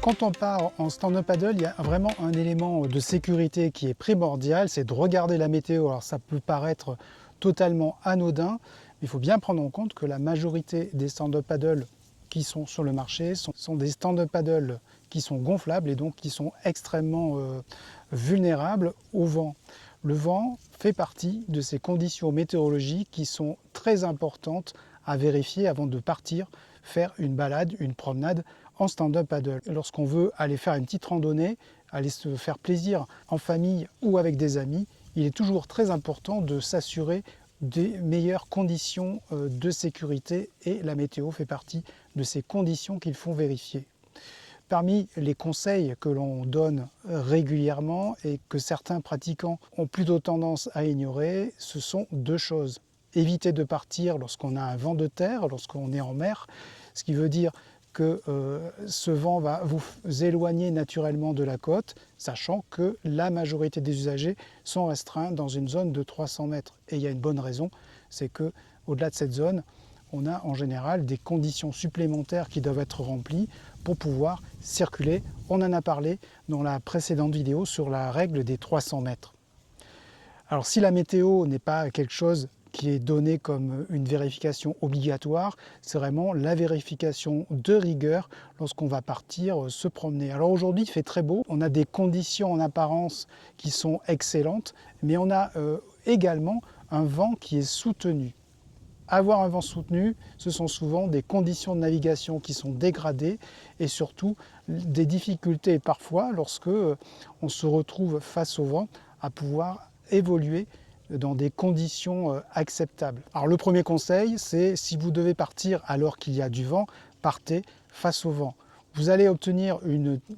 Quand on part en stand-up paddle, il y a vraiment un élément de sécurité qui est primordial, c'est de regarder la météo. Alors ça peut paraître totalement anodin, mais il faut bien prendre en compte que la majorité des stand-up paddle qui sont sur le marché sont des stand-up paddle qui sont gonflables et donc qui sont extrêmement vulnérables au vent. Le vent fait partie de ces conditions météorologiques qui sont très importantes à vérifier avant de partir faire une balade, une promenade en stand-up paddle. Lorsqu'on veut aller faire une petite randonnée, aller se faire plaisir en famille ou avec des amis, il est toujours très important de s'assurer des meilleures conditions de sécurité et la météo fait partie de ces conditions qu'il faut vérifier. Parmi les conseils que l'on donne régulièrement et que certains pratiquants ont plutôt tendance à ignorer, ce sont deux choses. Éviter de partir lorsqu'on a un vent de terre, lorsqu'on est en mer, ce qui veut dire que ce vent va vous éloigner naturellement de la côte, sachant que la majorité des usagers sont restreints dans une zone de 300 mètres. Et il y a une bonne raison, c'est qu'au-delà de cette zone, on a en général des conditions supplémentaires qui doivent être remplies pour pouvoir circuler. On en a parlé dans la précédente vidéo sur la règle des 300 mètres. Alors si la météo n'est pas quelque chose qui est donné comme une vérification obligatoire, c'est vraiment la vérification de rigueur lorsqu'on va partir se promener. Alors aujourd'hui il fait très beau, on a des conditions en apparence qui sont excellentes, mais on a également un vent qui est soutenu. Avoir un vent soutenu, ce sont souvent des conditions de navigation qui sont dégradées et surtout des difficultés parfois lorsque on se retrouve face au vent à pouvoir évoluer dans des conditions acceptables. Alors le premier conseil, c'est si vous devez partir alors qu'il y a du vent, partez face au vent. Vous allez obtenir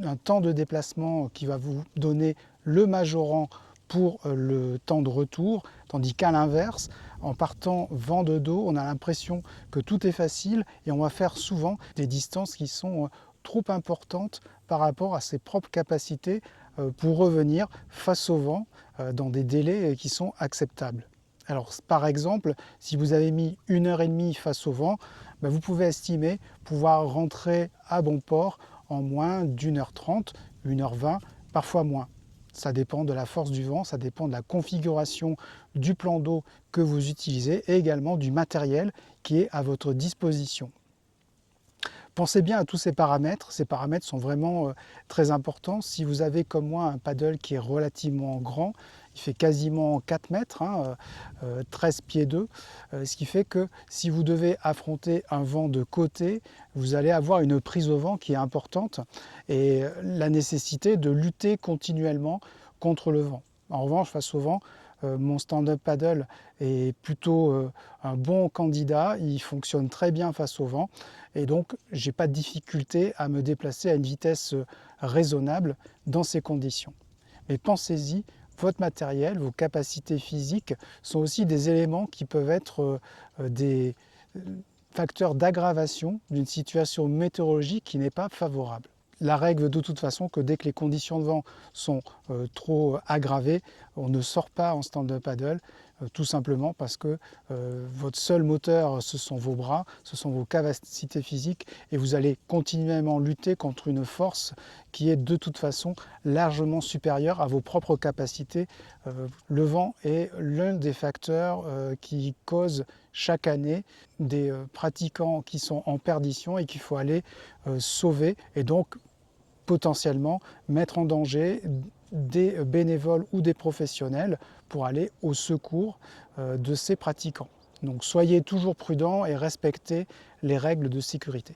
un temps de déplacement qui va vous donner le majorant pour le temps de retour, tandis qu'à l'inverse, en partant vent de dos, on a l'impression que tout est facile et on va faire souvent des distances qui sont trop importantes par rapport à ses propres capacités pour revenir face au vent dans des délais qui sont acceptables. Alors par exemple, si vous avez mis 1h30 face au vent, vous pouvez estimer pouvoir rentrer à bon port en moins d'1h30, 1h20, parfois moins. Ça dépend de la force du vent, ça dépend de la configuration du plan d'eau que vous utilisez et également du matériel qui est à votre disposition. Pensez bien à tous ces paramètres sont vraiment très importants. Si vous avez comme moi un paddle qui est relativement grand, il fait quasiment 4 mètres, 13 pieds 2, ce qui fait que si vous devez affronter un vent de côté, vous allez avoir une prise au vent qui est importante et la nécessité de lutter continuellement contre le vent. En revanche, face au vent, mon stand-up paddle est plutôt un bon candidat, il fonctionne très bien face au vent et donc je n'ai pas de difficulté à me déplacer à une vitesse raisonnable dans ces conditions. Mais pensez-y, votre matériel, vos capacités physiques sont aussi des éléments qui peuvent être des facteurs d'aggravation d'une situation météorologique qui n'est pas favorable. La règle de toute façon que dès que les conditions de vent sont trop aggravées, on ne sort pas en stand-up paddle, tout simplement parce que votre seul moteur, ce sont vos bras, ce sont vos capacités physiques et vous allez continuellement lutter contre une force qui est de toute façon largement supérieure à vos propres capacités. Le vent est l'un des facteurs qui cause chaque année des pratiquants qui sont en perdition et qu'il faut aller sauver et donc potentiellement mettre en danger des bénévoles ou des professionnels pour aller au secours de ces pratiquants. Donc soyez toujours prudents et respectez les règles de sécurité.